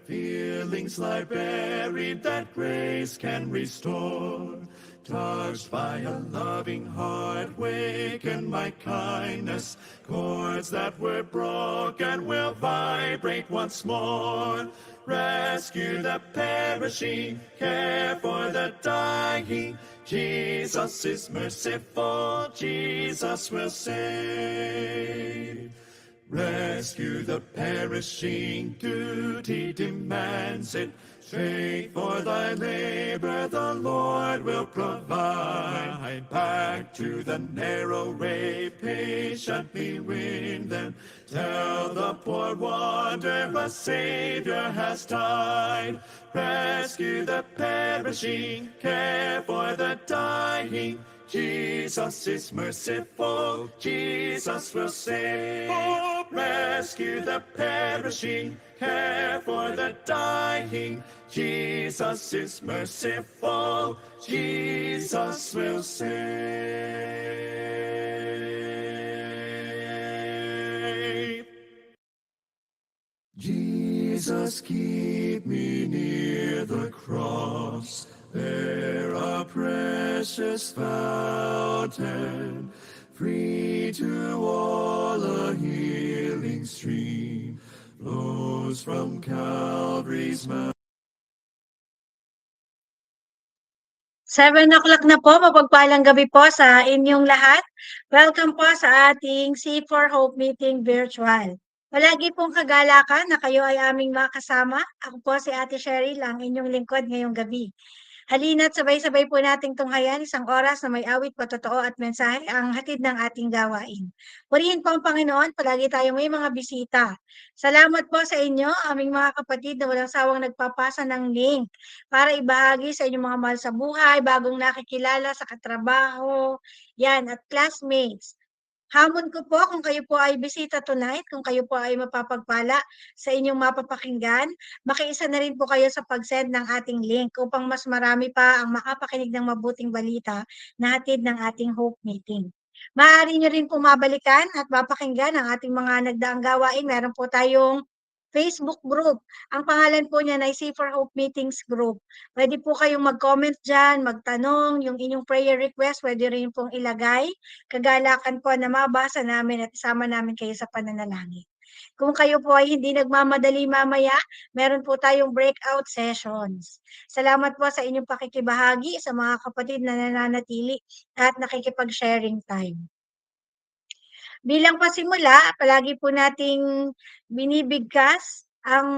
Feelings lie buried that grace can restore. Touched by a loving heart, waken my kindness. Chords that were broken will vibrate once more. Rescue the perishing, care for the dying. Jesus is merciful, Jesus will save. Rescue the perishing, duty demands it. Strength for thy labor the Lord will provide. Back to the narrow way, patiently win them. Tell the poor wanderer a Savior has died. Rescue the perishing, care for the dying. Jesus is merciful, Jesus will save. Rescue the perishing, care for the dying. Jesus is merciful, Jesus will save. Jesus, keep me near the cross, there a precious fountain, free to all a healing stream, flows from Calvary's mountain. 7 o'clock na po, mapagpalang gabi po sa inyong lahat. Welcome po sa ating C4 Hope Meeting Virtual. Palagi pong kagalakan na kayo ay aming makasama. Ako po si Ate Sherry lang, inyong lingkod ngayong gabi. Halina't sabay-sabay po nating tunghayan isang oras na may awit, patotoo at mensahe ang hatid ng ating gawain. Purihin po ang Panginoon, palagi tayong may mga bisita. Salamat po sa inyo, aming mga kapatid na walang sawang nagpapasa ng link para ibahagi sa inyong mga mahal sa buhay, bagong nakikilala sa katrabaho, yan, at classmates. Hamon ko po kung kayo po ay bisita tonight, kung kayo po ay mapapagpala sa inyong mapapakinggan, makiisa na rin po kayo sa pag-send ng ating link upang mas marami pa ang makapakinig ng mabuting balita na hatid ng ating Hope Meeting. Maaari nyo rin po mabalikan at mapakinggan ang ating mga nagdaang gawain. Meron po tayong Facebook group. Ang pangalan po niya ay C4 Hope Meetings Group. Pwede po kayong mag-comment dyan, magtanong, yung inyong prayer request, pwede rin pong ilagay. Kagalakan po na mabasa namin at isama namin kayo sa pananalangin. Kung kayo po ay hindi nagmamadali mamaya, meron po tayong breakout sessions. Salamat po sa inyong pakikibahagi sa mga kapatid na nananatili at nakikipag-sharing time. Bilang pasimula, palagi po nating binibigkas ang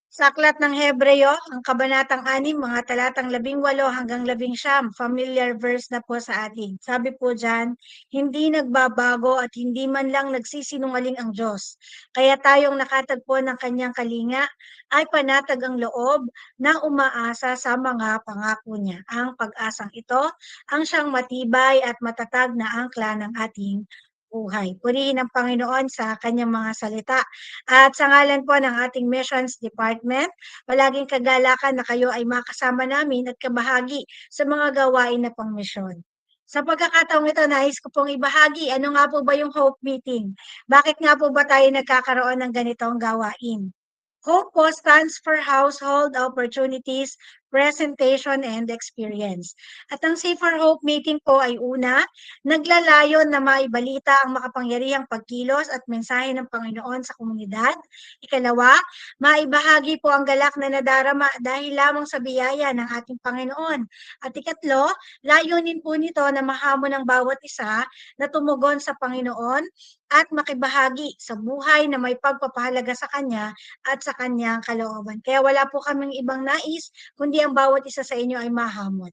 sa aklat ng Hebreo, ang kabanatang 6, mga talatang 18 hanggang 19, familiar verse na po sa atin. Sabi po dyan, hindi nagbabago at hindi man lang nagsisinungaling ang Diyos. Kaya tayong nakatagpo ng kanyang kalinga ay panatag ang loob na umaasa sa mga pangako niya. Ang pag-asang ito ang siyang matibay at matatag na angkla ng ating buhay. Purihin ang Panginoon sa kanyang mga salita. At sa ngalan po ng ating Missions Department, palaging kagalakan na kayo ay makasama namin at kabahagi sa mga gawain na pangmisyon. Sa pagkakataong ito, nais ko pong ibahagi, ano nga po ba yung Hope Meeting? Bakit nga po ba tayo nagkakaroon ng ganitong gawain? Hope po stands for Household Opportunities, Presentation, and Experience. At ang C4 Hope Meeting po ay una, naglalayon na maibalita ang makapangyarihang pagkilos at mensahe ng Panginoon sa komunidad. Ikalawa, maibahagi po ang galak na nadarama dahil lamang sa biyaya ng ating Panginoon. At ikatlo, layunin po nito na mahamon ng bawat isa na tumugon sa Panginoon at makibahagi sa buhay na may pagpapahalaga sa Kanya at sa Kanyang kalooban. Kaya wala po kaming ibang nais, kundi ang bawat isa sa inyo ay mahamon.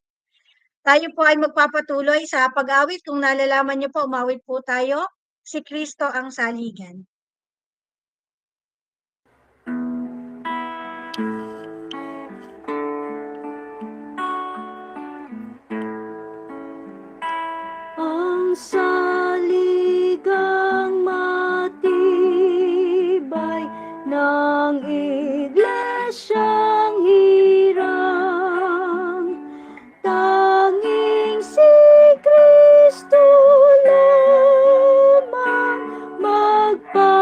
Tayo po ay magpapatuloy sa pag-awit. Kung nalalaman niyo po, umawit po tayo. Si Kristo ang saligan. Ang saligang matibay ng iglesyang hirang, tanging si Kristo lamang magpapalagay.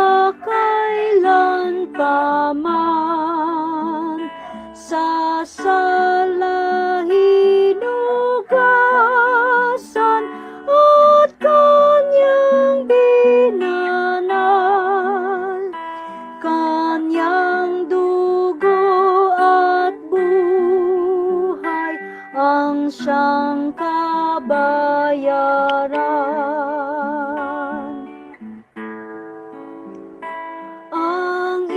sasala hinugasan at kanyang binanal, kanyang dugo at buhay ang siyang kabayaran. Ang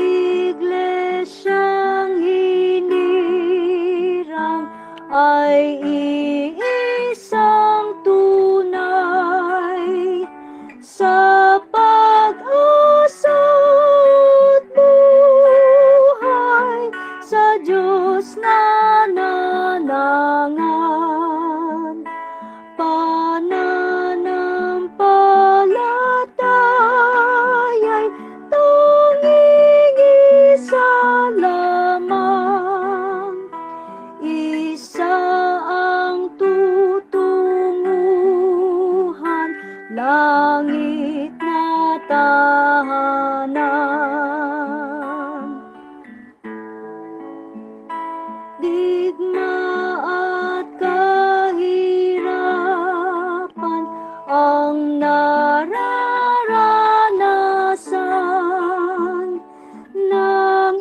iglesyang hinirang ay iisang tunay sa pag-asa at buhay sa Diyos nananangan. Pananampalataya'y tanging isa lamang, isa ang tutunguhan, langit na tahanan. Digma at kahirapan ang nararanasan ng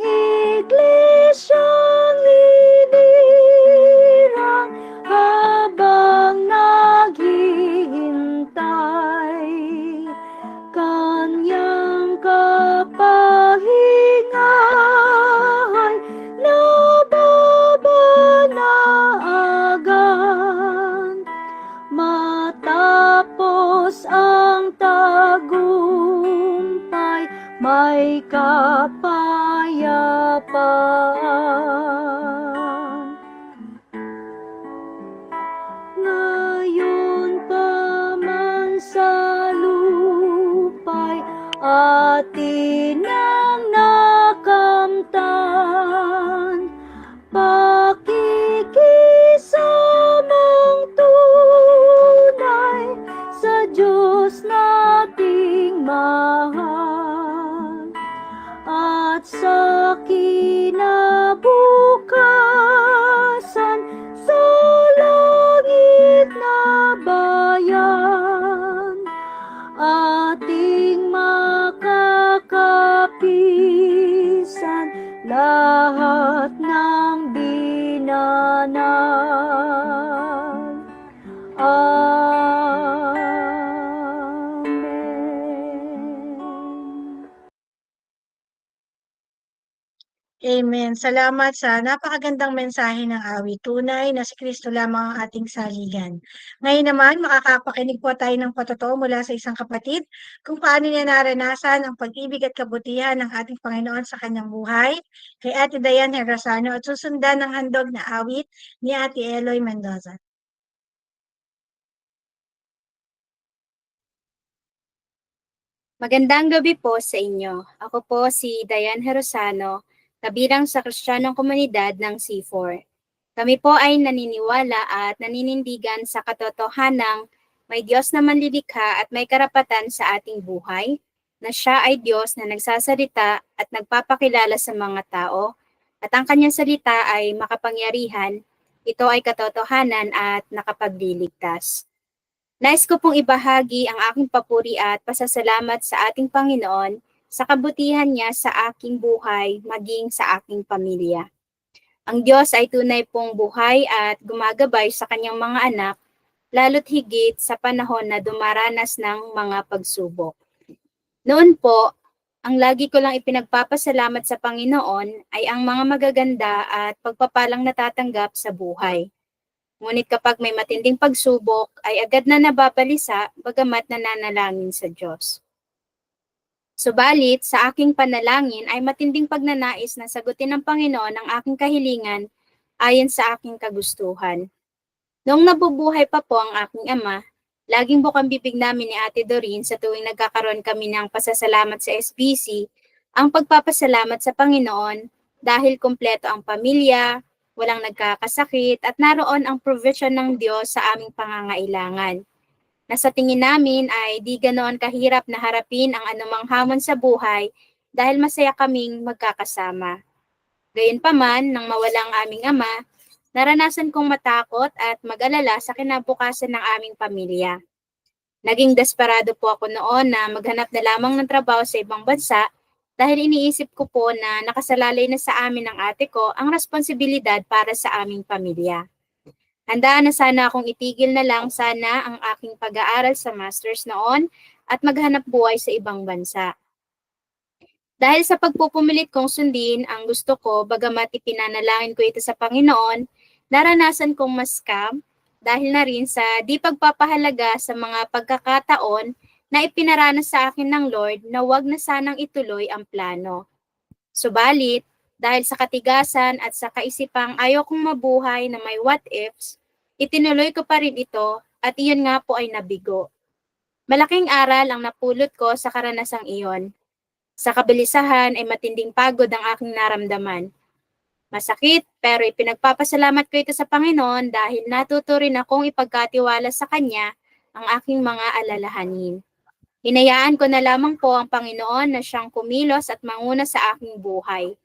iglesyang hinirang habang naghihintay. Kanyang kapahingahan nababanaagan matapos ang tagumpay, may kapayapaan. Ngayon pa man sa lupa'y atin ang nakamtan, pakikisamang tunay sa Diyos nating mahal, at sa kinabukasan sa langit na bayan, ating makakapisan lahat ng binanal. Amen. Amen. Salamat sa napakagandang mensahe ng awit. Tunay na si Kristo lamang ang ating saligan. Ngayon naman, makakapakinig po tayo ng patotoo mula sa isang kapatid kung paano niya naranasan ang pag-ibig at kabutihan ng ating Panginoon sa kanyang buhay kay Ate Dayan Herrasano at susundan ng handog na awit ni Ate Eloy Mendoza. Magandang gabi po sa inyo. Ako po si Dayan Herrasano, kabilang sa Kristiyanong Komunidad ng C4. Kami po ay naniniwala at naninindigan sa katotohanang may Diyos na manlilikha at may karapatan sa ating buhay, na siya ay Diyos na nagsasalita at nagpapakilala sa mga tao, at ang kanyang salita ay makapangyarihan, ito ay katotohanan at nakapagliligtas. Nais ko pong ibahagi ang aking papuri at pasasalamat sa ating Panginoon sa kabutihan niya sa aking buhay maging sa aking pamilya. Ang Diyos ay tunay pong buhay at gumagabay sa kanyang mga anak, lalo't higit sa panahon na dumaranas ng mga pagsubok. Noon po, ang lagi ko lang ipinagpapasalamat sa Panginoon ay ang mga magaganda at pagpapalang natatanggap sa buhay. Ngunit kapag may matinding pagsubok, ay agad na nababalisa bagamat nananalangin sa Diyos. Subalit, sa aking panalangin ay matinding pagnanais na sagutin ng Panginoon ang aking kahilingan ayon sa aking kagustuhan. Noong nabubuhay pa po ang aking ama, laging bukang bibig namin ni Ate Doreen sa tuwing nagkakaroon kami ng pasasalamat sa SBC, ang pagpapasalamat sa Panginoon dahil kumpleto ang pamilya, walang nagkakasakit at naroon ang provision ng Diyos sa aming pangangailangan. Na sa tingin namin ay di ganoon kahirap na harapin ang anumang hamon sa buhay dahil masaya kaming magkakasama. Gayunpaman, nang mawala ang aming ama, naranasan kong matakot at mag-alala sa kinabukasan ng aming pamilya. Naging desperado po ako noon na maghanap na lamang ng trabaho sa ibang bansa dahil iniisip ko po na nakasalalay na sa amin ng ate ko ang responsibilidad para sa aming pamilya. Handaan na sana akong itigil na lang sana ang aking pag-aaral sa master's noon at maghanap buhay sa ibang bansa. Dahil sa pagpupumilit kong sundin ang gusto ko, bagamat ipinanalangin ko ito sa Panginoon, naranasan kong ma-scam dahil na rin sa di pagpapahalaga sa mga pagkakataon na ipinaranas sa akin ng Lord na wag na sanang ituloy ang plano. Subalit, dahil sa katigasan at sa kaisipang ayaw kong mabuhay na may what ifs, itinuloy ko pa rin ito at iyon nga po ay nabigo. Malaking aral ang napulot ko sa karanasang iyon. Sa kabilisahan ay matinding pagod ang aking naramdaman. Masakit, pero ipinagpapasalamat ko ito sa Panginoon dahil natuto rin akong ipagkatiwala sa Kanya ang aking mga alalahanin. Hinayaan ko na lamang po ang Panginoon na siyang kumilos at manguna sa aking buhay.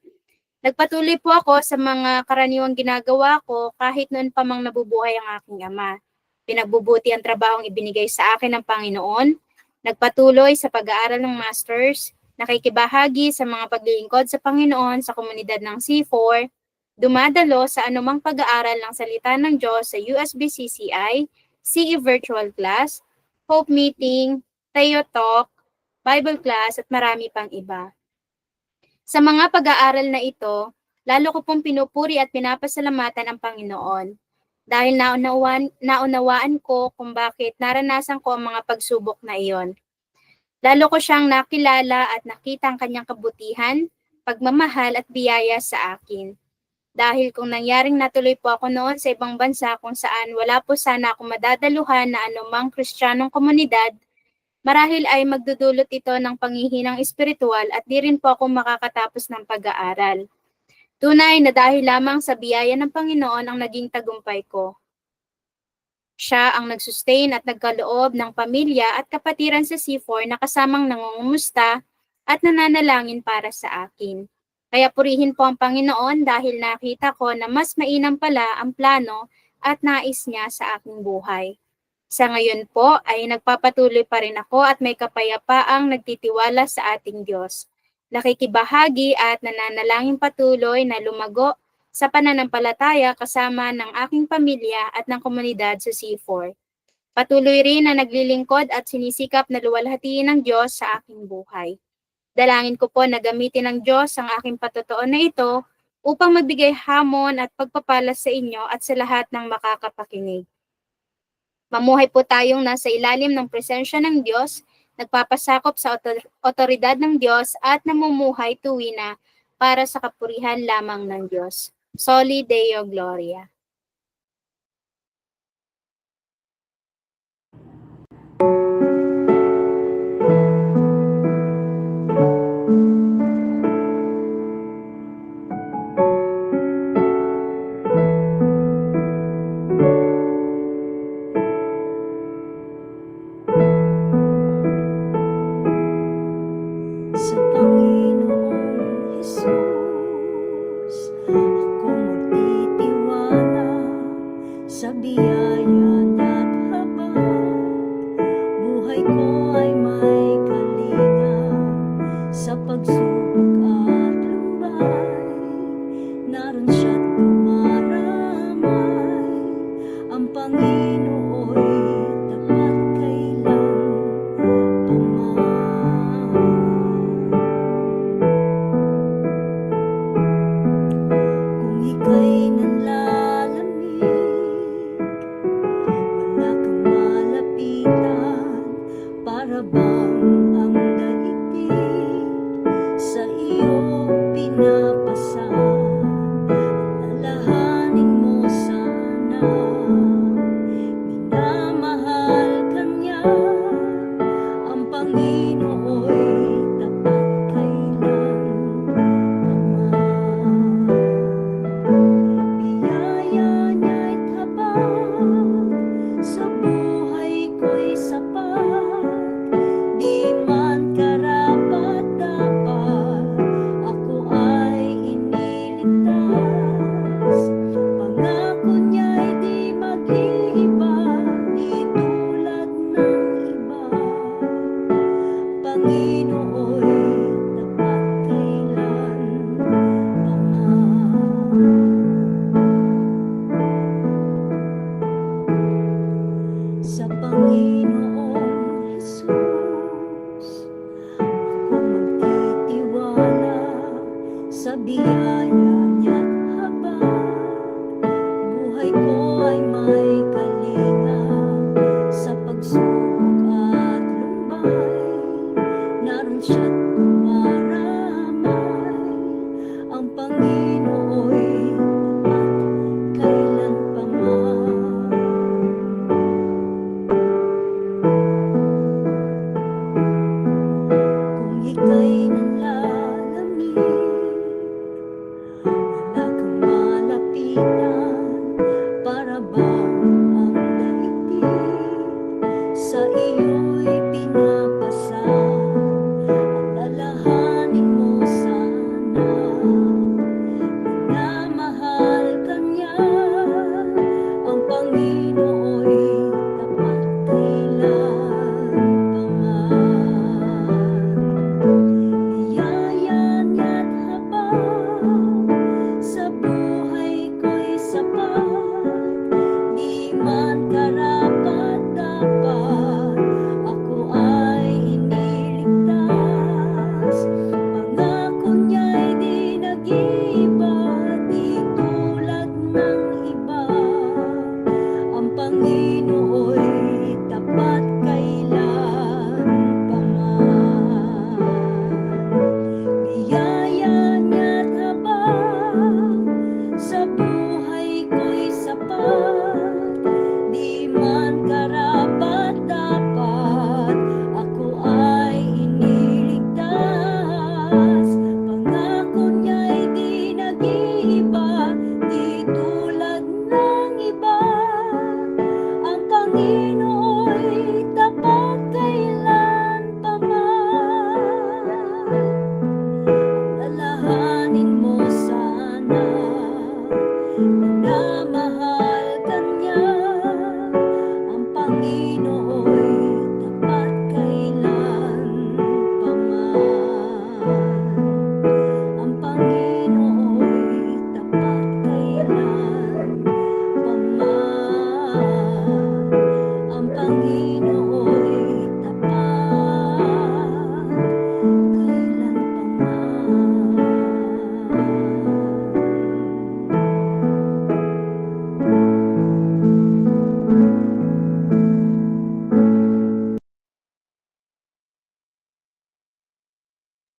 Nagpatuloy po ako sa mga karaniwang ginagawa ko kahit noon pa mang nabubuhay ang aking ama. Pinagbubuti ang trabahong ibinigay sa akin ng Panginoon. Nagpatuloy sa pag-aaral ng masters, nakikibahagi sa mga paglilingkod sa Panginoon sa komunidad ng C4, dumadalo sa anumang pag-aaral ng salita ng Diyos sa USBCCI, CE Virtual Class, Hope Meeting, Tayo Talk, Bible Class at marami pang iba. Sa mga pag-aaral na ito, lalo ko pong pinupuri at pinapasalamatan ang Panginoon dahil naunawaan ko kung bakit naranasan ko ang mga pagsubok na iyon. Lalo ko siyang nakilala at nakita ang kanyang kabutihan, pagmamahal at biyaya sa akin. Dahil kung nangyaring natuloy po ako noon sa ibang bansa kung saan wala po sana akong madadaluhan na anumang Kristiyanong komunidad, marahil ay magdudulot ito ng panghihinang espiritual at di rin po ako makakatapos ng pag-aaral. Tunay na dahil lamang sa biyaya ng Panginoon ang naging tagumpay ko. Siya ang nagsustain at nagkaloob ng pamilya at kapatiran sa C4 na kasamang nangungumusta at nananalangin para sa akin. Kaya purihin po ang Panginoon dahil nakita ko na mas mainam pala ang plano at nais niya sa aking buhay. Sa ngayon po ay nagpapatuloy pa rin ako at may kapayapaang nagtitiwala sa ating Diyos. Nakikibahagi at nananalangin patuloy na lumago sa pananampalataya kasama ng aking pamilya at ng komunidad sa C4. Patuloy rin na naglilingkod at sinisikap na luwalhatiin ng Diyos sa aking buhay. Dalangin ko po na gamitin ng Diyos ang aking patotoo na ito upang magbigay hamon at pagpapala sa inyo at sa lahat ng makakapakinig. Mamuhay po tayong nasa ilalim ng presensya ng Diyos, nagpapasakop sa otoridad ng Diyos at namumuhay tuwina para sa kapurihan lamang ng Diyos. Soli Deo Gloria. Sa Panginoong Jesus, ako magtitiwala sa biyaya at habag. Buhay ko ay may kalinga sa pagsubok at lumbay. Naroon siya't dumaramay, ang Panginoo'y tapat kailan paman. Kung ika'y nanlalamig, wala kang malapitan, para bang ang daigdig sa iyo pinapasan. Lalahanin mo sana, minamahal ka niya, ang Panginoo'y tapat kailan paman.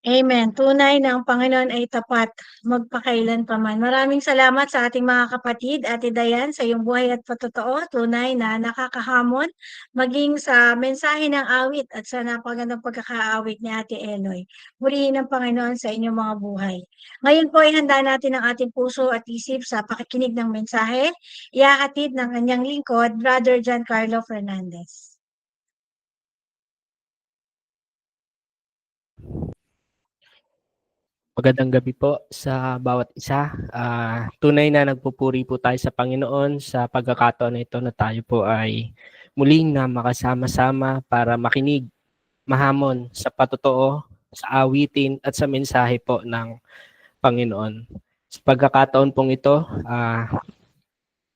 Amen. Tunay na ang Panginoon ay tapat, magpakailan pa man. Maraming salamat sa ating mga kapatid, Ate Dayan, sa iyong buhay at patotoo. Tunay na nakakahamon, maging sa mensahe ng awit at sa napagandang pagkakaawit ni Ate Eloy. Purihin ng Panginoon sa inyong mga buhay. Ngayon po ay handa natin ang ating puso at isip sa pakikinig ng mensahe. Ihahatid ng kanyang lingkod, Brother Giancarlo Fernandez. Magandang gabi po sa bawat isa. Tunay na nagpupuri po tayo sa Panginoon sa pagkakataon na ito na tayo po ay muling na makasama-sama para makinig, mahamon sa patotoo, sa awitin at sa mensahe po ng Panginoon. Sa pagkakataon pong ito,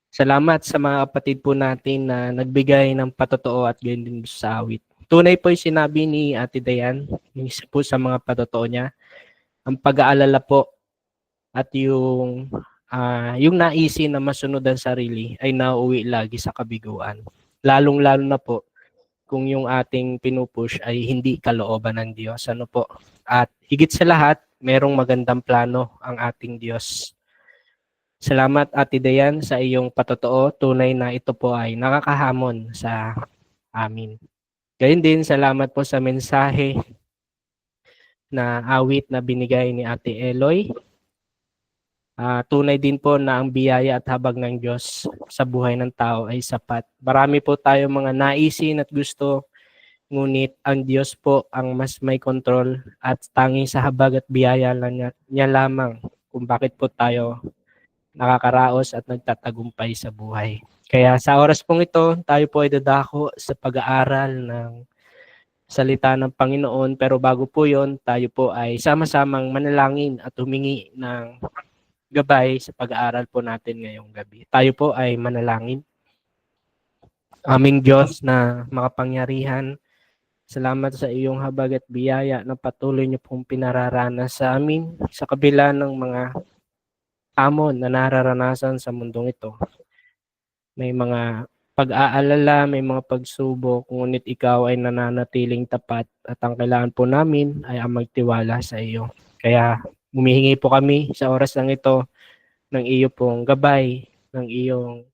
salamat sa mga kapatid po natin na nagbigay ng patotoo at gayon din sa awit. Tunay po yung sinabi ni Ate Dayan, yung isa po sa mga patotoo niya, ang pag-aalala po at yung naisin na masunod ang sarili ay nauuwi lagi sa kabiguan. Lalong-lalo na po kung yung ating pinupush ay hindi kalooban ng Diyos. Ano po? At higit sa lahat, merong magandang plano ang ating Diyos. Salamat Ate Dayan sa iyong patotoo. Tunay na ito po ay nakakahamon sa amin. Gayun din, salamat po sa mensahe na awit na binigay ni Ate Eloy. Tunay din po na ang biyaya at habag ng Diyos sa buhay ng tao ay sapat. Marami po tayo mga naisin at gusto, ngunit ang Diyos po ang mas may kontrol at tanging sa habag at biyaya niya lamang kung bakit po tayo nakakaraos at nagtatagumpay sa buhay. Kaya sa oras pong ito, tayo po ay dadako sa pag-aaral ng salita ng Panginoon, pero bago po yon, tayo po ay sama-samang manalangin at humingi ng gabay sa pag-aaral po natin ngayong gabi. Tayo po ay manalangin. Aming Diyos na makapangyarihan, salamat sa iyong habag at biyaya na patuloy niyo pong pinararanas sa amin sa kabila ng mga hamon na nararanasan sa mundong ito. May mga pag-aalala, may mga pagsubok, ngunit ikaw ay nananatiling tapat at ang kailangan po namin ay ang magtiwala sa iyo. Kaya humihingi po kami sa oras ng ito ng iyo pong gabay, ng iyong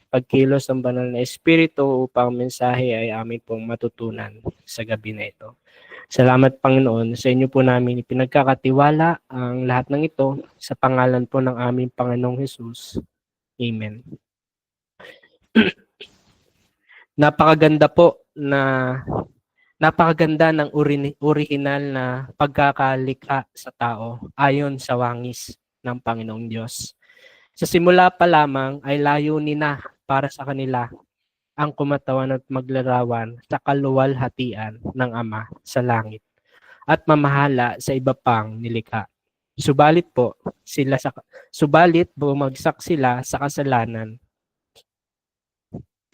pagkilos ng banal na espiritu upang mensahe ay amin pong matutunan sa gabi na ito. Salamat Panginoon, sa inyo po namin ipinagkakatiwala ang lahat ng ito sa pangalan po ng aming Panginoong Hesus. Amen. Napakaganda ng original na pagkakalikha sa tao ayon sa wangis ng Panginoong Diyos. Sa simula pa lamang ay layunin na para sa kanila ang kumatawan at maglarawan sa kaluwalhatian ng Ama sa langit at mamahala sa iba pang nilikha. Subalit bumagsak sila sa kasalanan.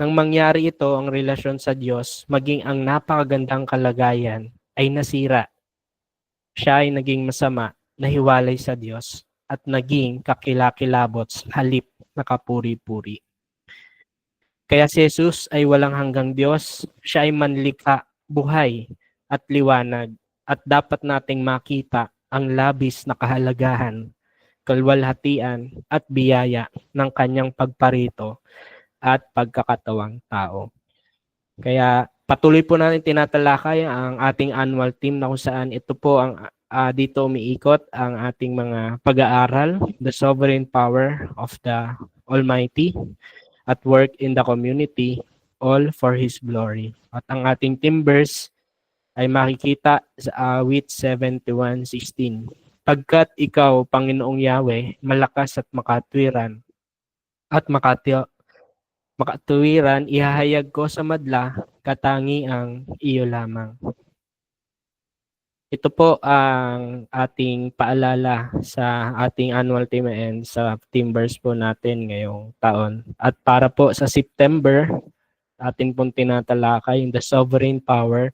Nang mangyari ito, ang relasyon sa Diyos, maging ang napakagandang kalagayan ay nasira. Siya ay naging masama, nahiwalay sa Diyos, at naging kakilakilabot sa halip na kapuri-puri. Kaya si Jesus ay walang hanggang Diyos, siya ay manlikha, buhay, at liwanag, at dapat nating makita ang labis na kahalagahan, kalwalhatian, at biyaya ng kanyang pagparito at pagkakatawang tao. Kaya patuloy po natin tinatalakay ang ating annual theme na kung saan ito po ang dito umiikot ang ating mga pag-aaral, the sovereign power of the Almighty at work in the community, all for His glory. At ang ating theme verse ay makikita sa awit 71:16. Pagkat ikaw, Panginoong Yahweh, malakas at makatwiran at makatuwiran, ihahayag ko sa madla, katangi ang iyo lamang. Ito po ang ating paalala sa ating annual theme and sa theme verse po natin ngayong taon. At para po sa September, atin pong tinatalakay the sovereign power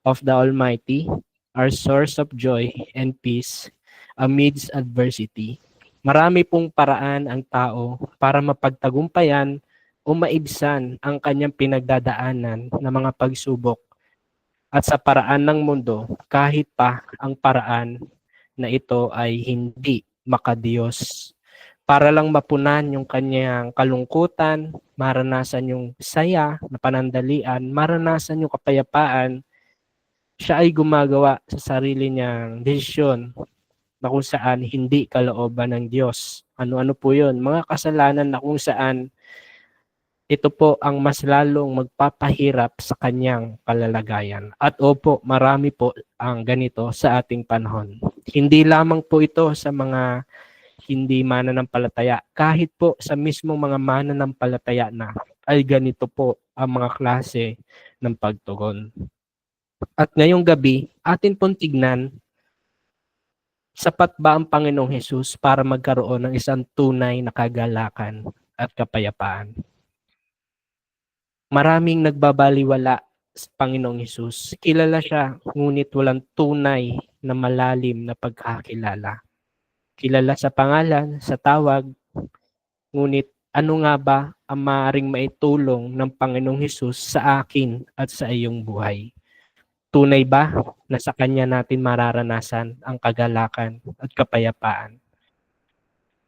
of the Almighty, our source of joy and peace amidst adversity. Marami pong paraan ang tao para mapagtagumpayan o maibsan ang kanyang pinagdadaanan na mga pagsubok. at sa paraan ng mundo kahit pa ang paraan na ito ay hindi makadiyos. Para lang mapunan yung kanyang kalungkutan, maranasan yung saya na panandalian, maranasan yung kapayapaan, siya ay gumagawa sa sarili niyang desisyon na kung saan hindi kalooban ng Diyos. Ano-ano po yun? Mga kasalanan na kung saan ito po ang mas lalong magpapahirap sa kanyang kalalagayan. At opo, marami po ang ganito sa ating panahon. Hindi lamang po ito sa mga hindi mananampalataya. Kahit po sa mismong mga mananampalataya na ay ganito po ang mga klase ng pagtugon. At ngayong gabi, atin pong tignan, sapat ba ang Panginoong Hesus para magkaroon ng isang tunay na kagalakan at kapayapaan? Maraming nagbabaliwala sa Panginoong Hesus. Kilala siya, ngunit walang tunay na malalim na pagkakilala. Kilala sa pangalan, sa tawag, ngunit ano nga ba ang maaaring maitulong ng Panginoong Hesus sa akin at sa iyong buhay? Tunay ba na sa Kanya natin mararanasan ang kagalakan at kapayapaan?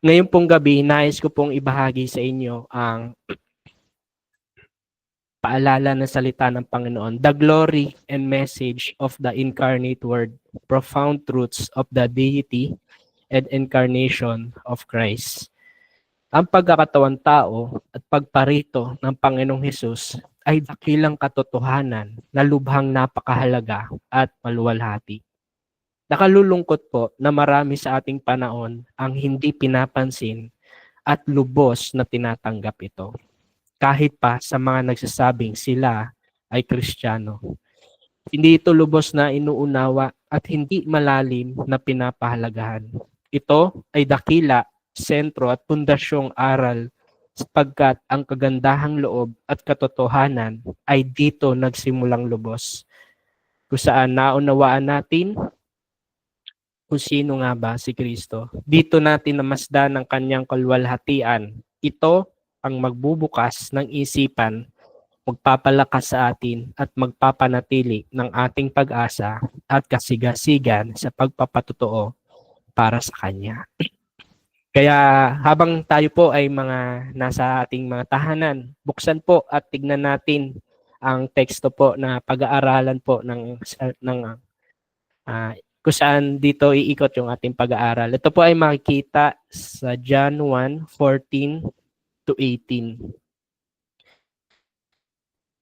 Ngayon pong gabi, nais ko pong ibahagi sa inyo ang paalala ng salita ng Panginoon, the glory and message of the incarnate Word, profound truths of the deity and incarnation of Christ. Ang pagkakatawang tao at pagparito ng Panginoong Hesus ay dakilang katotohanan na lubhang napakahalaga at maluwalhati. Nakalulungkot po na marami sa ating panahon ang hindi pinapansin at lubos na tinatanggap ito. Kahit pa sa mga nagsasabing sila ay Kristiyano. Hindi ito lubos na inuunawa at hindi malalim na pinapahalagahan. Ito ay dakila, sentro at pundasyong aral sapagkat ang kagandahang loob at katotohanan ay dito nagsimulang lubos. Kung saan naunawaan natin kung sino nga ba si Kristo. Dito natin namasdan ang kanyang kaluwalhatian. Ito ang magbubukas ng isipan, magpapalakas sa atin at magpapanatili ng ating pag-asa at kasigasigan sa pagpapatotoo para sa Kanya. Kaya habang tayo po ay mga nasa ating mga tahanan, buksan po at tignan natin ang teksto po na pag-aaralan po kung saan dito iikot yung ating pag-aaral. Ito po ay makikita sa John 1:14 to 18.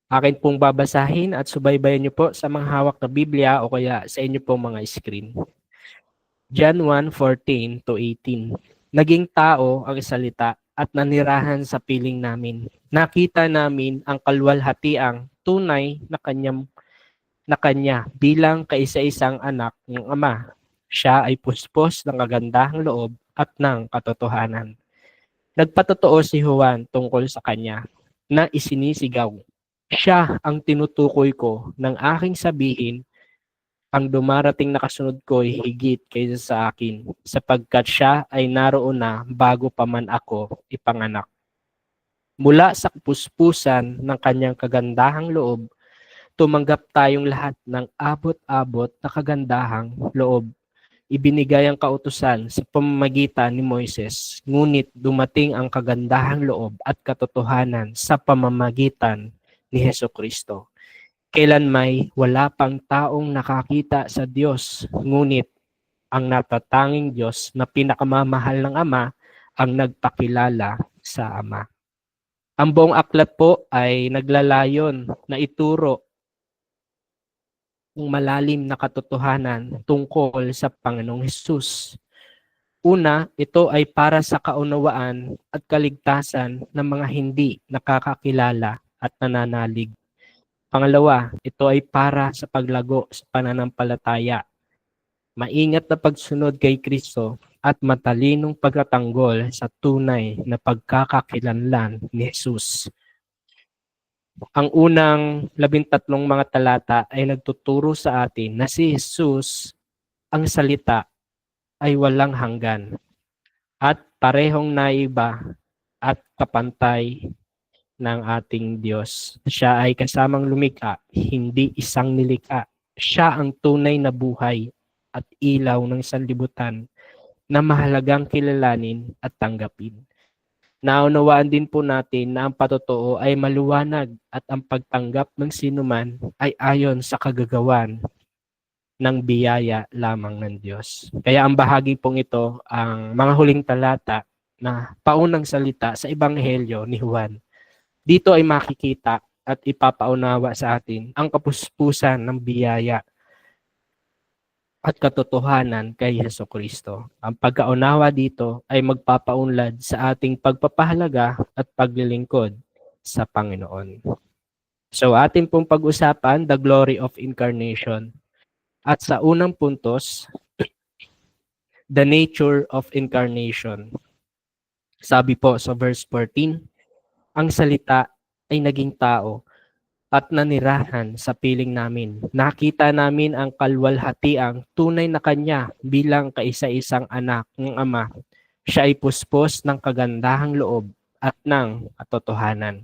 Akin pong babasahin at subaybayan niyo po sa mga hawak na Biblia o kaya sa inyo pong mga screen. John 1:14 to 18. Naging tao ang salita at nanirahan sa piling namin. Nakita namin ang kaluwalhatiang tunay na kanya bilang kaisa-isang anak ng Ama. Siya ay puspos ng kagandahang loob at ng katotohanan. Nagpatotoo si Juan tungkol sa kanya na isinisigaw. Siya ang tinutukoy ko ng aking sabihin, ang dumarating na kasunod ko ay higit kaysa sa akin, sapagkat siya ay naroon na bago pa man ako ipanganak. Mula sa kapuspusan ng kanyang kagandahang loob, tumanggap tayong lahat ng abot-abot na kagandahang loob. Ibinigay ang kautusan sa pamamagitan ni Moises, ngunit dumating ang kagandahang loob at katotohanan sa pamamagitan ni Hesukristo. Kailanmay wala pang taong nakakita sa Diyos, ngunit ang natatanging Diyos na pinakamamahal ng Ama ang nagpakilala sa Ama. Ang buong aklat po ay naglalayon na ituro ng malalim na katotohanan tungkol sa Panginoong Hesus. Una, ito ay para sa kaunawaan at kaligtasan ng mga hindi nakakakilala at nananalig. Pangalawa, ito ay para sa paglago sa pananampalataya, maingat na pagsunod kay Kristo at matalinong pagtatanggol sa tunay na pagkakakilanlan ni Hesus. Ang unang 13 mga talata ay nagtuturo sa atin na si Jesus, ang salita, ay walang hanggan at parehong naiba at kapantay ng ating Diyos. Siya ay kasamang lumikha, hindi isang nilikha. Siya ang tunay na buhay at ilaw ng sanlibutan na mahalagang kilalanin at tanggapin. Naunawaan din po natin na ang patotoo ay maluwanag at ang pagtanggap ng sinuman ay ayon sa kagagawan ng biyaya lamang ng Diyos. Kaya ang bahagi pong ito, ang mga huling talata na paunang salita sa Ebanghelyo ni Juan. Dito ay makikita at ipapaunawa sa atin ang kapuspusan ng biyaya at katotohanan kay Jesucristo. Ang pagkaunawa dito ay magpapaunlad sa ating pagpapahalaga at paglilingkod sa Panginoon. So atin pong pag-usapan, the glory of incarnation. At sa unang puntos, the nature of incarnation. Sabi po sa verse 14, ang salita ay naging tao at nanirahan sa piling namin. Nakita namin ang kalwalhatiang tunay na kanya bilang kaisa-isang anak ng Ama. Siya ay puspos ng kagandahang loob at ng katotohanan.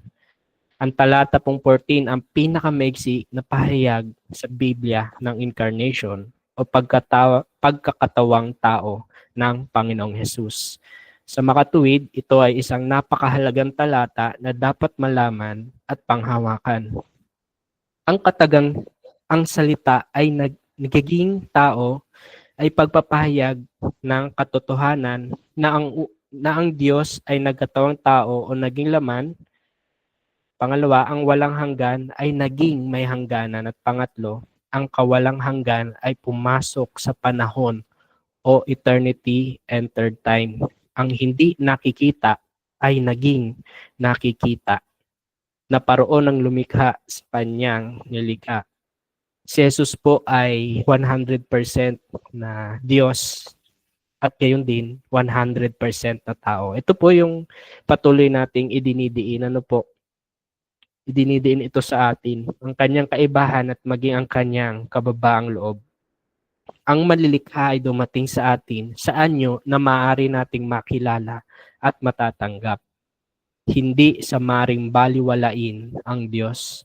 Ang talata pong 14, ang pinakamaigsi na pahayag sa Biblia ng incarnation o pagkakatawang tao ng Panginoong Hesus. Sa makatuwid, ito ay isang napakahalagang talata na dapat malaman at panghawakan. Ang salita ay nagiging tao ay pagpapahayag ng katotohanan na ang Diyos ay nagkatawang tao o naging laman. Pangalawa, ang walang hanggan ay naging may hangganan. At pangatlo, ang kawalang hanggan ay pumasok sa panahon o eternity and third time. Ang hindi nakikita ay naging nakikita na paroon ng lumikha sa kanyang nilikha. Si Jesus po ay 100% na Diyos at gayon din 100% na tao. Ito po yung patuloy nating idinidiin. Idinidiin ito sa atin, ang kanyang kaibahan at maging ang kanyang kababaang loob. Ang malilikha ay dumating sa atin sa anyo na maaari nating makilala at matatanggap. Hindi sa maring baliwalain ang Diyos.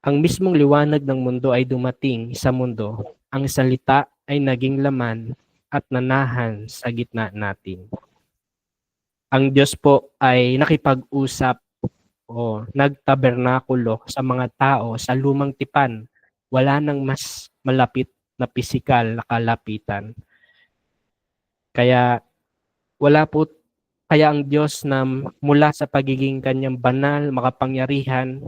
Ang mismong liwanag ng mundo ay dumating sa mundo. Ang salita ay naging laman at nanahan sa gitna natin. Ang Diyos po ay nakipag-usap o nagtabernakulo sa mga tao sa lumang tipan. Wala nang mas malapit na pisikal na kalapitan. Kaya ang Diyos na mula sa pagiging kanyang banal, makapangyarihan,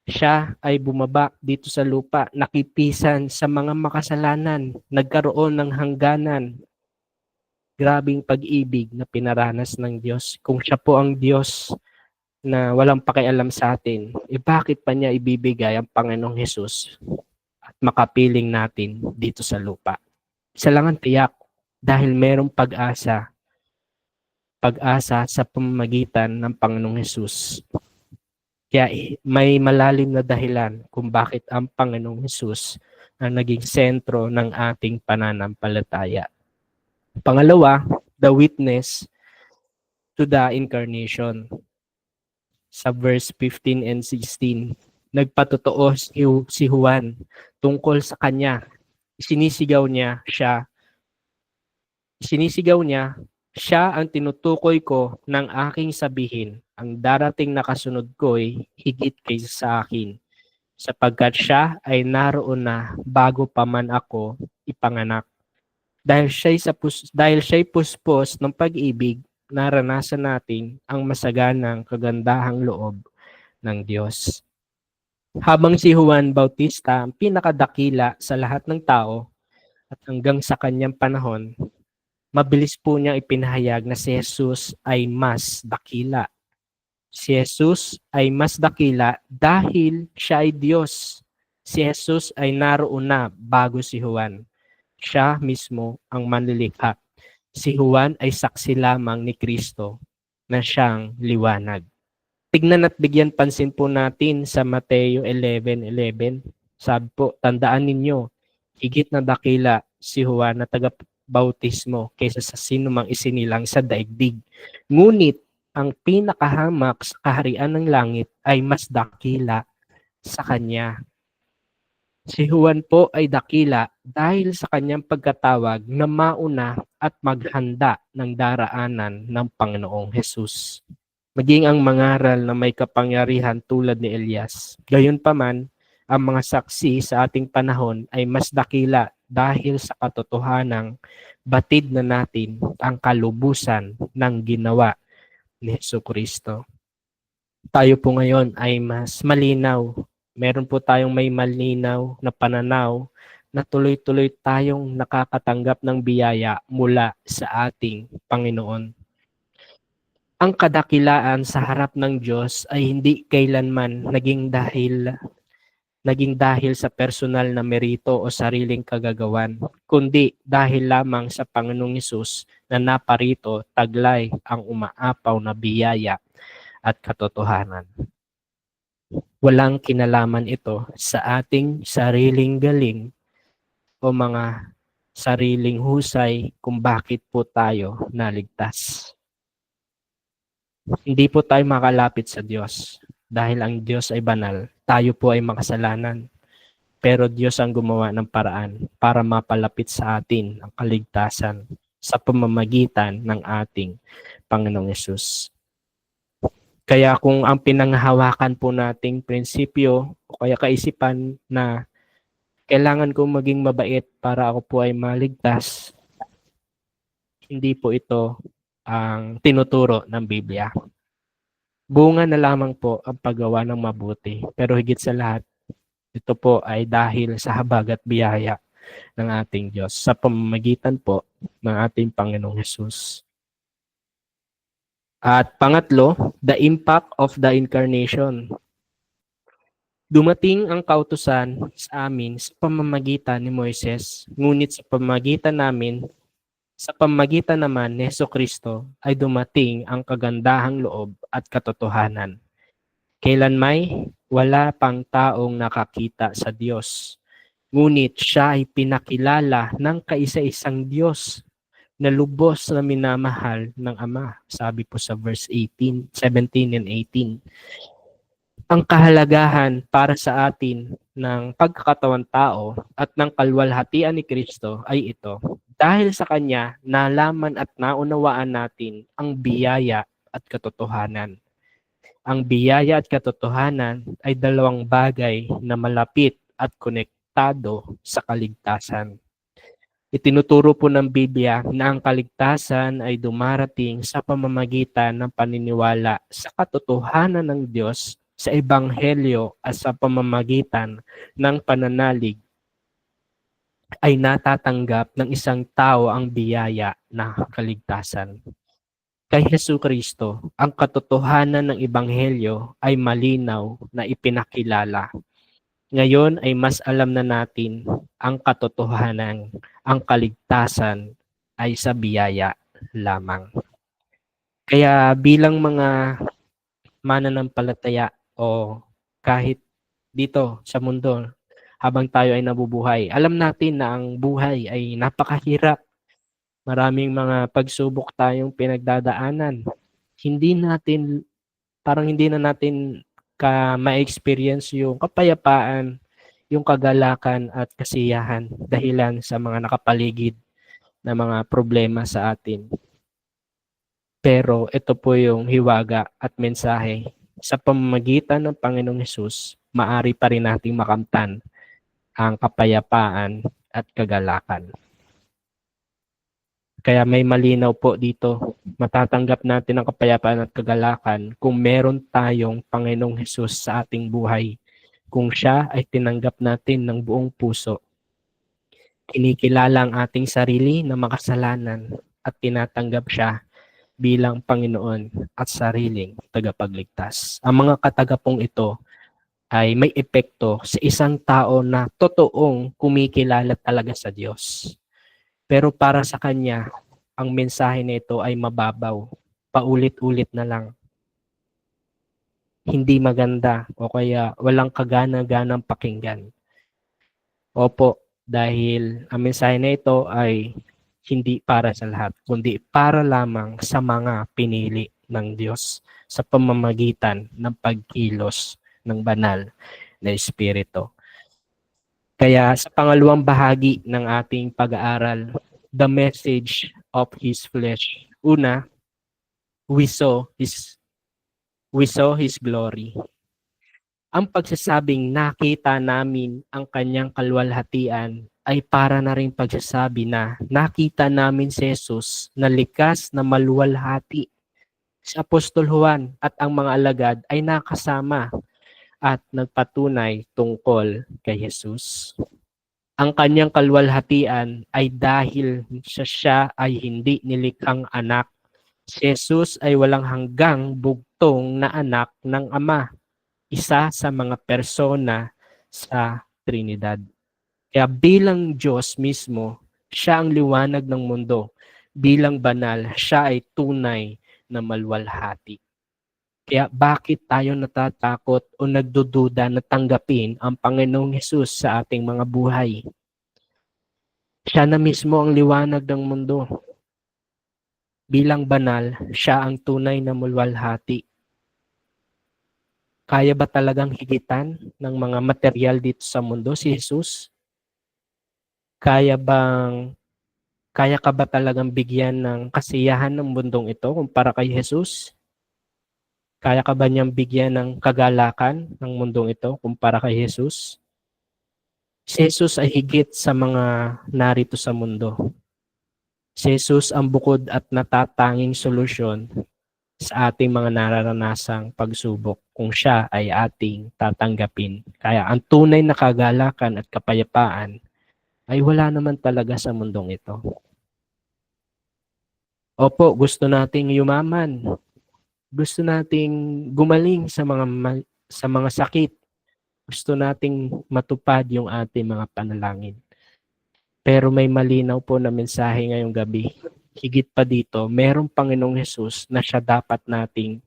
siya ay bumaba dito sa lupa, nakipisan sa mga makasalanan, nagkaroon ng hangganan. Grabing pag-ibig na pinaranas ng Diyos. Kung siya po ang Diyos na walang pakialam sa atin, bakit pa niya ibibigay ang Panginoong Hesus at makapiling natin dito sa lupa? Isa lang ang tiyak, dahil merong pag-asa sa pamamagitan ng Panginoong Hesus. Kaya may malalim na dahilan kung bakit ang Panginoong Hesus ang naging sentro ng ating pananampalataya. Pangalawa, the witness to the incarnation. Sa verse 15 and 16, nagpatotoo si Juan tungkol sa kanya. Sinisigaw niya, siya ang tinutukoy ko ng aking sabihin. Ang darating na kasunod ko'y higit kaysa sa akin, sapagkat siya ay naroon na bago pa man ako ipanganak. Dahil siya'y puspos ng pag-ibig, naranasan natin ang masaganang kagandahang loob ng Diyos. Habang si Juan Bautista ang pinakadakila sa lahat ng tao at hanggang sa kanyang panahon, mabilis po niyang ipinahayag na si Jesus ay mas dakila. Si Jesus ay mas dakila dahil siya ay Diyos. Si Jesus ay naroon na bago si Juan. Siya mismo ang manlilikha. Si Juan ay saksi lamang ni Kristo na siyang liwanag. Tignan at bigyan pansin po natin sa Mateo 11:11. Sabi po, tandaan ninyo, higit na dakila si Juan na taga-bautismo kaysa sa sino mang isinilang sa daigdig. Ngunit ang pinakahamak sa kaharian ng langit ay mas dakila sa kanya. Si Juan po ay dakila dahil sa kanyang pagkatawag na mauna at maghanda ng daraanan ng Panginoong Hesus. Maging ang mangaral na may kapangyarihan tulad ni Elias. Gayunpaman, ang mga saksi sa ating panahon ay mas dakila dahil sa katotohanang batid na natin ang kalubusan ng ginawa ni Jesucristo. Tayo po ngayon ay mas malinaw. Meron po tayong may malinaw na pananaw na tuloy-tuloy tayong nakakatanggap ng biyaya mula sa ating Panginoon. Ang kadakilaan sa harap ng Diyos ay hindi kailanman naging dahil sa personal na merito o sariling kagagawan, kundi dahil lamang sa Panginoong Hesus na naparito taglay ang umaapaw na biyaya at katotohanan. Walang kinalaman ito sa ating sariling galing o mga sariling husay kung bakit po tayo naligtas. Hindi po tayo makalapit sa Diyos dahil ang Diyos ay banal. Tayo po ay makasalanan. Pero Diyos ang gumawa ng paraan para mapalapit sa atin ang kaligtasan sa pamamagitan ng ating Panginoong Hesus. Kaya kung ang pinanghahawakan po nating prinsipyo o kaya kaisipan na kailangan kong maging mabait para ako po ay maligtas, hindi po ito ang tinuturo ng Biblia. Bunga na lamang po ang paggawa ng mabuti. Pero higit sa lahat, ito po ay dahil sa habag at biyaya ng ating Diyos sa pamamagitan po ng ating Panginoong Hesus. At pangatlo, the impact of the incarnation. Dumating ang kautusan sa amin sa pamamagitan ni Moises, ngunit sa pamamagitan naman ni Jesucristo ay dumating ang kagandahang loob at katotohanan. Kailanmay wala pang taong nakakita sa Diyos, ngunit siya ay pinakilala ng kaisa-isang Diyos na lubos na minamahal ng Ama. Sabi po sa verse 17 and 18. Ang kahalagahan para sa atin ng pagkakatawang tao at ng kalwalhatian ni Kristo ay ito. Dahil sa Kanya, nalaman at naunawaan natin ang biyaya at katotohanan. Ang biyaya at katotohanan ay dalawang bagay na malapit at konektado sa kaligtasan. Itinuturo po ng Biblia na ang kaligtasan ay dumarating sa pamamagitan ng paniniwala sa katotohanan ng Diyos sa Ebanghelyo at sa pamamagitan ng pananalig ay natatanggap ng isang tao ang biyaya na kaligtasan. Kay Jesucristo, ang katotohanan ng Ebanghelyo ay malinaw na ipinakilala. Ngayon ay mas alam na natin ang katotohanan, ang kaligtasan ay sa biyaya lamang. Kaya bilang mga mananampalataya o kahit dito sa mundo, habang tayo ay nabubuhay, alam natin na ang buhay ay napakahirap. Maraming mga pagsubok tayong pinagdadaanan. Hindi na natin ma-experience yung kapayapaan, yung kagalakan at kasiyahan dahilan sa mga nakapaligid na mga problema sa atin. Pero ito po yung hiwaga at mensahe. Sa pamamagitan ng Panginoong Hesus, maari pa rin nating makamtan ang kapayapaan at kagalakan. Kaya may malinaw po dito, matatanggap natin ang kapayapaan at kagalakan kung meron tayong Panginoong Hesus sa ating buhay. Kung siya ay tinanggap natin ng buong puso, kinikilala ang ating sarili na makasalanan at tinatanggap siya bilang Panginoon at sariling tagapagligtas. Ang mga katagapong ito ay may epekto sa isang tao na totoong kumikilala talaga sa Diyos. Pero para sa kanya, ang mensahe nito ay mababaw, paulit-ulit na lang. Hindi maganda o kaya walang kagana-ganang pakinggan. Opo, dahil ang mensahe na ito ay hindi para sa lahat, kundi para lamang sa mga pinili ng Diyos sa pamamagitan ng pagkilos ng banal na Espiritu. Kaya sa pangalawang bahagi ng ating pag-aaral, the message of His flesh. Una, we saw His glory. Ang pagsasabing nakita namin ang kanyang kaluwalhatian ay para na rin pagsasabi na nakita namin si Jesus na likas na maluwalhati. Si Apostol Juan at ang mga alagad ay nakasama at nagpatunay tungkol kay Jesus. Ang kanyang kaluwalhatian ay dahil siya ay hindi nilikhang anak. Si Jesus ay walang hanggang bugtong na anak ng Ama, isa sa mga persona sa Trinidad. Kaya bilang Diyos mismo, siya ang liwanag ng mundo. Bilang banal, siya ay tunay na maluwalhati. Kaya bakit tayo natatakot o nagdududa na tanggapin ang Panginoong Hesus sa ating mga buhay? Siya na mismo ang liwanag ng mundo. Bilang banal, siya ang tunay na maluwalhati. Kaya ba talagang higitan ng mga material dito sa mundo si Jesus? Kaya ka ba talagang bigyan ng kasiyahan ng mundong ito kumpara kay Jesus? Kaya ka ba niyang bigyan ng kagalakan ng mundong ito kumpara kay Jesus? Si Jesus ay higit sa mga narito sa mundo. Si Jesus ang bukod at natatanging solusyon sa ating mga nararanasang pagsubok kung siya ay ating tatanggapin. Kaya ang tunay na kagalakan at kapayapaan ay wala naman talaga sa mundong ito. Opo, gusto nating yumaman. Gusto nating gumaling sa mga sakit. Gusto nating matupad yung ating mga panalangin. Pero may malinaw po na mensahe ngayong gabi. Higit pa dito, merong Panginoong Hesus na siya dapat nating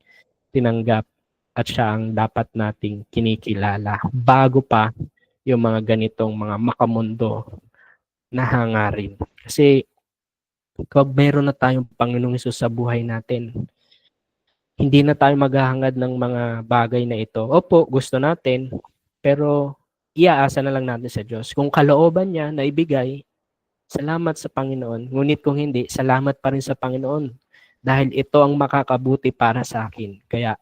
tinanggap at siya ang dapat nating kinikilala bago pa yung mga ganitong mga makamundo na hangarin. Kasi kapag meron na tayong Panginoong Hesus sa buhay natin, hindi na tayo maghahangad ng mga bagay na ito. Opo, gusto natin, pero iaasa na lang natin sa Diyos. Kung kalooban niya na ibigay, salamat sa Panginoon. Ngunit kung hindi, salamat pa rin sa Panginoon. Dahil ito ang makakabuti para sa akin. Kaya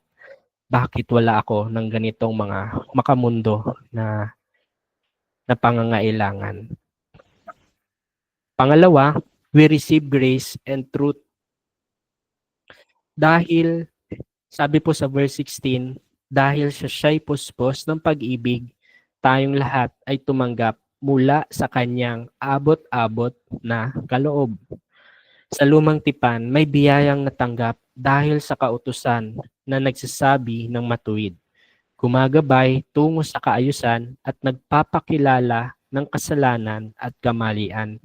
bakit wala ako ng ganitong mga makamundo na pangangailangan? Pangalawa, we receive grace and truth. Dahil, sabi po sa verse 16, dahil siya'y puspos ng pag-ibig, tayong lahat ay tumanggap mula sa kanyang abot-abot na kaloob. Sa lumang tipan, may biyayang natanggap dahil sa kautusan na nagsasabi ng matuwid, gumagabay tungo sa kaayusan at nagpapakilala ng kasalanan at kamalian.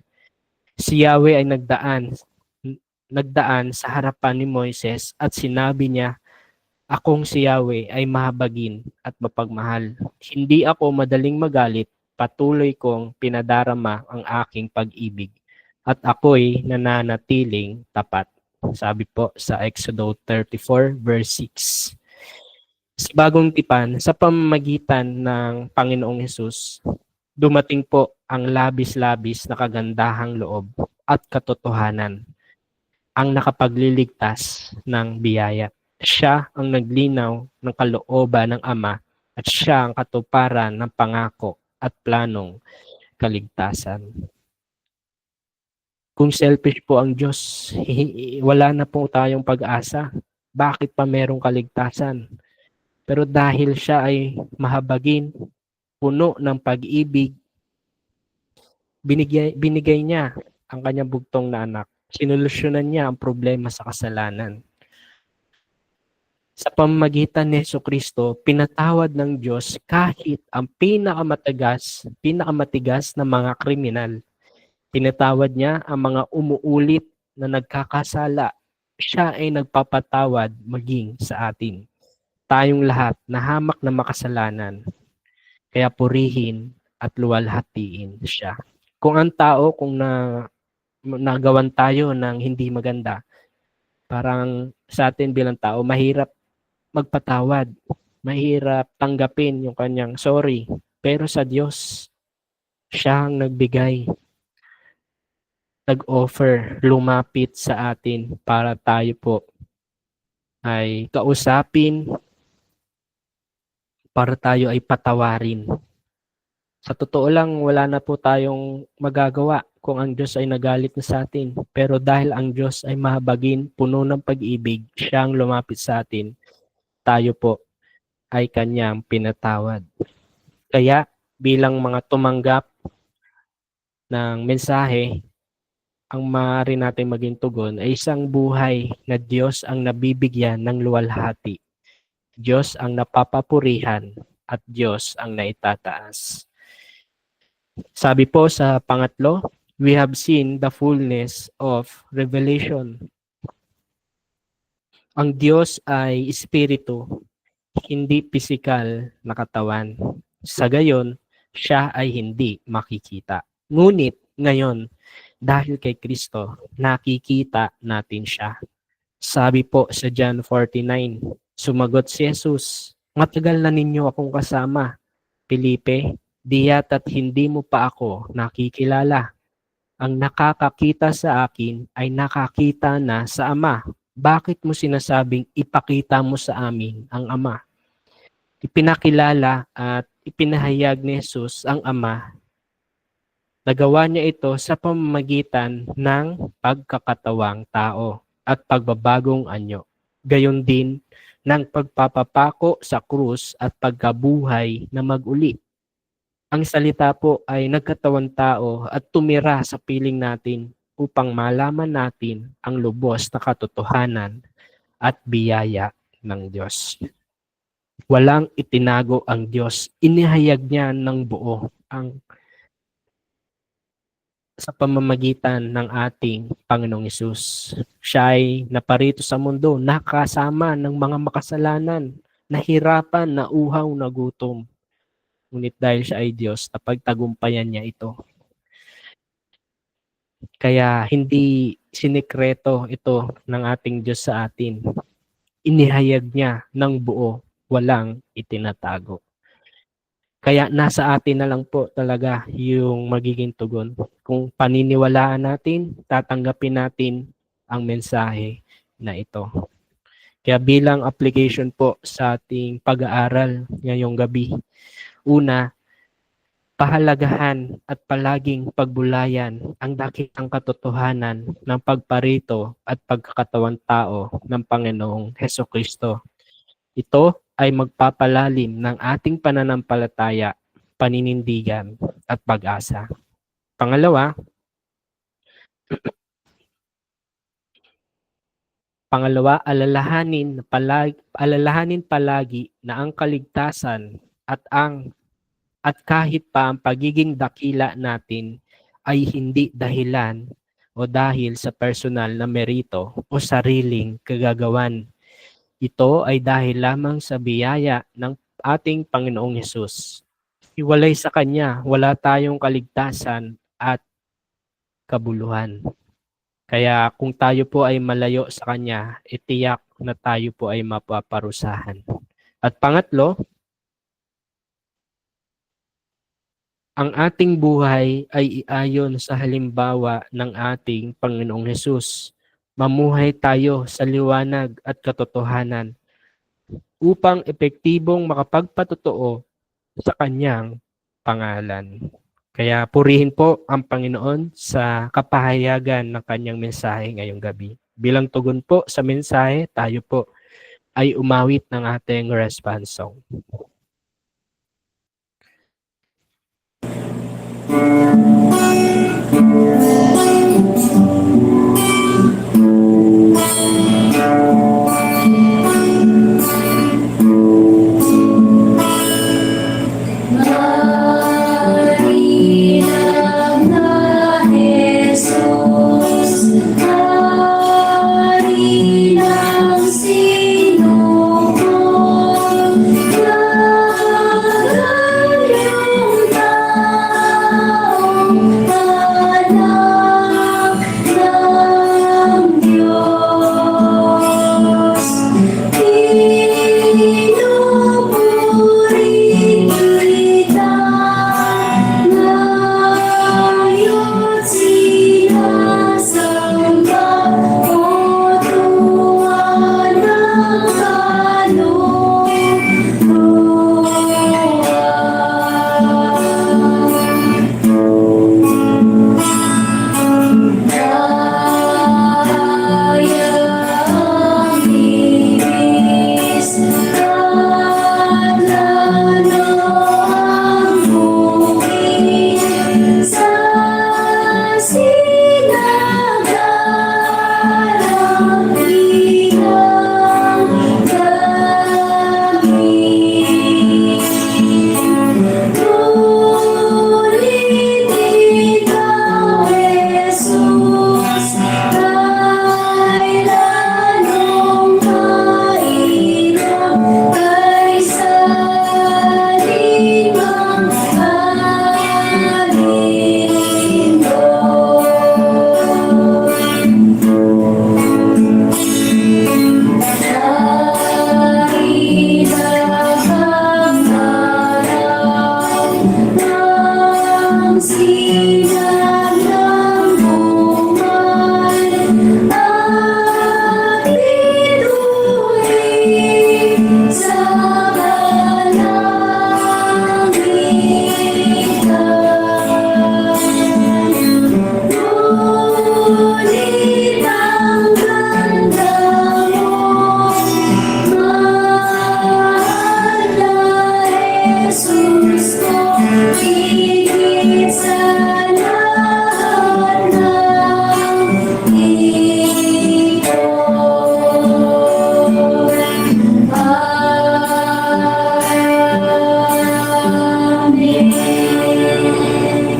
Si Yahweh ay nagdaan sa harapan ni Moises at sinabi niya, akong si Yahweh ay mahabagin at mapagmahal. Hindi ako madaling magalit, patuloy kong pinadarama ang aking pag-ibig at ako'y nananatiling tapat. Sabi po sa Exodo 34 verse 6. Sa bagong tipan, sa pamamagitan ng Panginoong Hesus, dumating po ang labis-labis na kagandahang loob at katotohanan, ang nakapagliligtas ng biyaya. Siya ang naglinaw ng kalooban ng Ama at siya ang katuparan ng pangako at planong kaligtasan. Kung selfish po ang Diyos, wala na po tayong pag-asa. Bakit pa merong kaligtasan? Pero dahil siya ay mahabagin, puno ng pag-ibig, binigay niya ang kanyang bugtong na anak. Sinolusyonan niya ang problema sa kasalanan. Sa pamamagitan ni Jesucristo, pinatawad ng Diyos kahit ang pinakamatigas na mga kriminal. Pinatawad niya ang mga umuulit na nagkakasala. Siya ay nagpapatawad maging sa atin. Tayong lahat na hamak na makasalanan. Kaya purihin at luwalhatiin siya. Kung ang tao, kung nagawan tayo ng hindi maganda, parang sa atin bilang tao, mahirap magpatawad. Mahirap tanggapin yung kanyang sorry. Pero sa Diyos, Siya ang nagbigay, nag-offer, lumapit sa atin para tayo po ay kausapin, para tayo ay patawarin. Sa totoo lang, wala na po tayong magagawa kung ang Diyos ay nagalit na sa atin. Pero dahil ang Diyos ay mahabagin, puno ng pag-ibig, siya ang lumapit sa atin, tayo po ay kanyang pinatawad. Kaya bilang mga tumanggap ng mensahe, ang maaari natin maging tugon ay isang buhay na Diyos ang nabibigyan ng luwalhati. Diyos ang napapapurihan at Diyos ang naitataas. Sabi po sa pangatlo, we have seen the fullness of revelation. Ang Diyos ay espiritu, hindi pisikal na katawan. Sa gayon, siya ay hindi makikita. Ngunit ngayon, dahil kay Kristo, nakikita natin siya. Sabi po sa John 49, sumagot si Jesus, matagal na ninyo akong kasama, Felipe, diya't at hindi mo pa ako nakikilala. Ang nakakakita sa akin ay nakakita na sa Ama. Bakit mo sinasabing ipakita mo sa amin ang Ama? Ipinakilala at ipinahayag ni Jesus ang Ama. Nagawa niya ito sa pamamagitan ng pagkakatawang tao at pagbabagong anyo. Gayon din ng pagpapapako sa krus at pagkabuhay na mag-uli. Ang salita po ay nagkatawang tao at tumira sa piling natin upang malaman natin ang lubos na katotohanan at biyaya ng Diyos. Walang itinago ang Diyos. Inihayag niya ng buo sa pamamagitan ng ating Panginoong Hesus. Siya ay naparito sa mundo, nakasama ng mga makasalanan, nahirapan, nauhaw, nagutom. Ngunit dahil siya ay Diyos, napagtagumpayan niya ito. Kaya hindi sinikreto ito ng ating Diyos sa atin. Inihayag niya ng buo, walang itinatago. Kaya nasa atin na lang po talaga yung magiging tugon. Kung paniniwalaan natin, tatanggapin natin ang mensahe na ito. Kaya bilang application po sa ating pag-aaral ngayong gabi, una, pahalagahan at palaging pagbulayan ang dakikang katotohanan ng pagparito at pagkakatawan tao ng Panginoong Hesukristo. Ito ay magpapalalim ng ating pananampalataya, paninindigan at pag-asa. Pangalawa alalahanin palagi na ang kaligtasan at kahit pa ang pagiging dakila natin ay hindi dahilan o dahil sa personal na merito o sariling kagagawan. Ito ay dahil lamang sa biyaya ng ating Panginoong Hesus. Hiwalay sa Kanya, wala tayong kaligtasan at kabuluhan. Kaya kung tayo po ay malayo sa Kanya, itiyak na tayo po ay mapaparusahan. At pangatlo, ang ating buhay ay iayon sa halimbawa ng ating Panginoong Hesus. Mamuhay tayo sa liwanag at katotohanan upang epektibong makapagpatotoo sa Kanyang pangalan. Kaya purihin po ang Panginoon sa kapahayagan ng Kanyang mensahe ngayong gabi. Bilang tugon po sa mensahe, tayo po ay umawit ng ating response song. Sino ko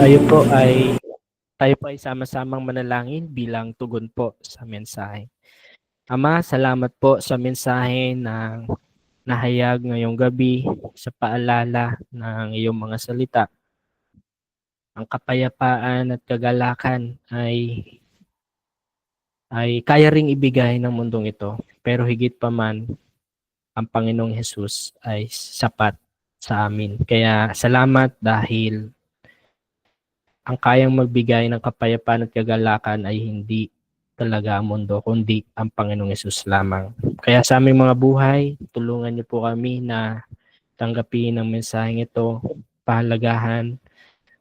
tayo po ay sama-samang manalangin bilang tugon po sa mensahe. Ama, salamat po sa mensahe na nahayag ngayong gabi sa paalala ng iyong mga salita. Ang kapayapaan at kagalakan ay kaya ring ibigay ng mundong ito. Pero higit pa man, ang Panginoong Hesus ay sapat sa amin. Kaya salamat dahil ang kayang magbigay ng kapayapaan at kagalakan ay hindi talaga ang mundo, kundi ang Panginoong Hesus lamang. Kaya sa aming mga buhay, tulungan niyo po kami na tanggapin ang mensaheng ito, pahalagahan,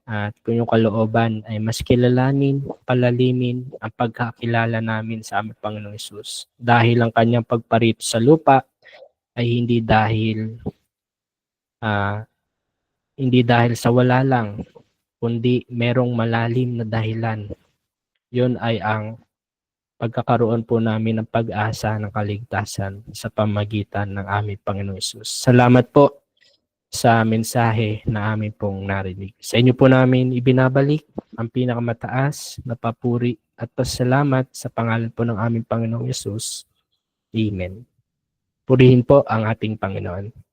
at kung yung kalooban ay mas kilalanin, palalimin ang pagkakilala namin sa aming Panginoong Hesus. Dahil ang kanyang pagparito sa lupa ay hindi dahil sa wala lang, kundi merong malalim na dahilan. Yun ay ang pagkakaroon po namin ng pag-asa ng kaligtasan sa pamagitan ng aming Panginoong Hesus. Salamat po sa mensahe na amin pong narinig. Sa inyo po namin ibinabalik ang pinakamataas na papuri at pasalamat sa pangalan po ng aming Panginoong Hesus. Amen. Purihin po ang ating Panginoon.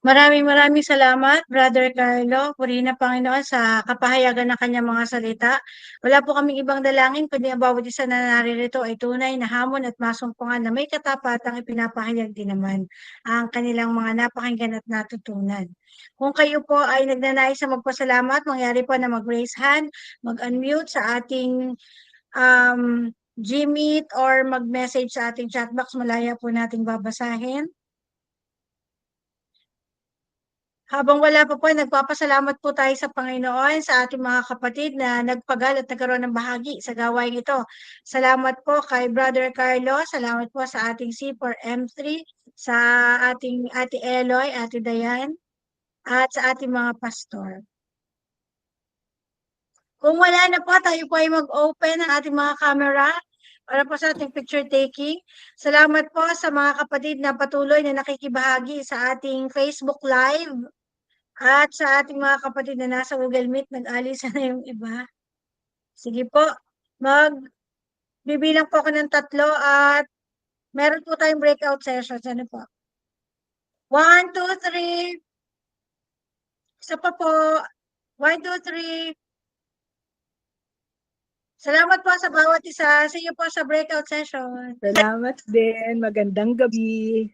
Maraming salamat, Brother Carlo. Purihin ang Panginoon sa kapahayagan ng kanyang mga salita. Wala po kaming ibang dalangin, kundi ang bawat isa na naririto ay tunay na hamon at masumpungan na may katapatang ipinapahayag din naman ang kanilang mga napakinggan at natutunan. Kung kayo po ay nagnanais na magpasalamat, mangyari po na mag-raise hand, mag-unmute sa ating Gmeet or mag-message sa ating chat box. Malaya po nating babasahin. Habang wala pa po, nagpapasalamat po tayo sa Panginoon, sa ating mga kapatid na nagpagal at nagkaroon ng bahagi sa gawain ito. Salamat po kay Brother Carlo, salamat po sa ating C4M3, sa ating Ate Eloy, Ate Dayan, at sa ating mga pastor. Kung wala na po, tayo po ay mag-open ng ating mga camera para po sa ating picture taking. Salamat po sa mga kapatid na patuloy na nakikibahagi sa ating Facebook Live. At sa ating mga kapatid na nasa Google Meet, nag-alisa na yung iba. Sige po, bibilang po ako ng 3 at meron po tayong breakout sessions. Ano po? 1, 2, 3. Isa pa po. 1, 2, 3. Salamat po sa bawat isa. See you po sa breakout session. Salamat din. Magandang gabi.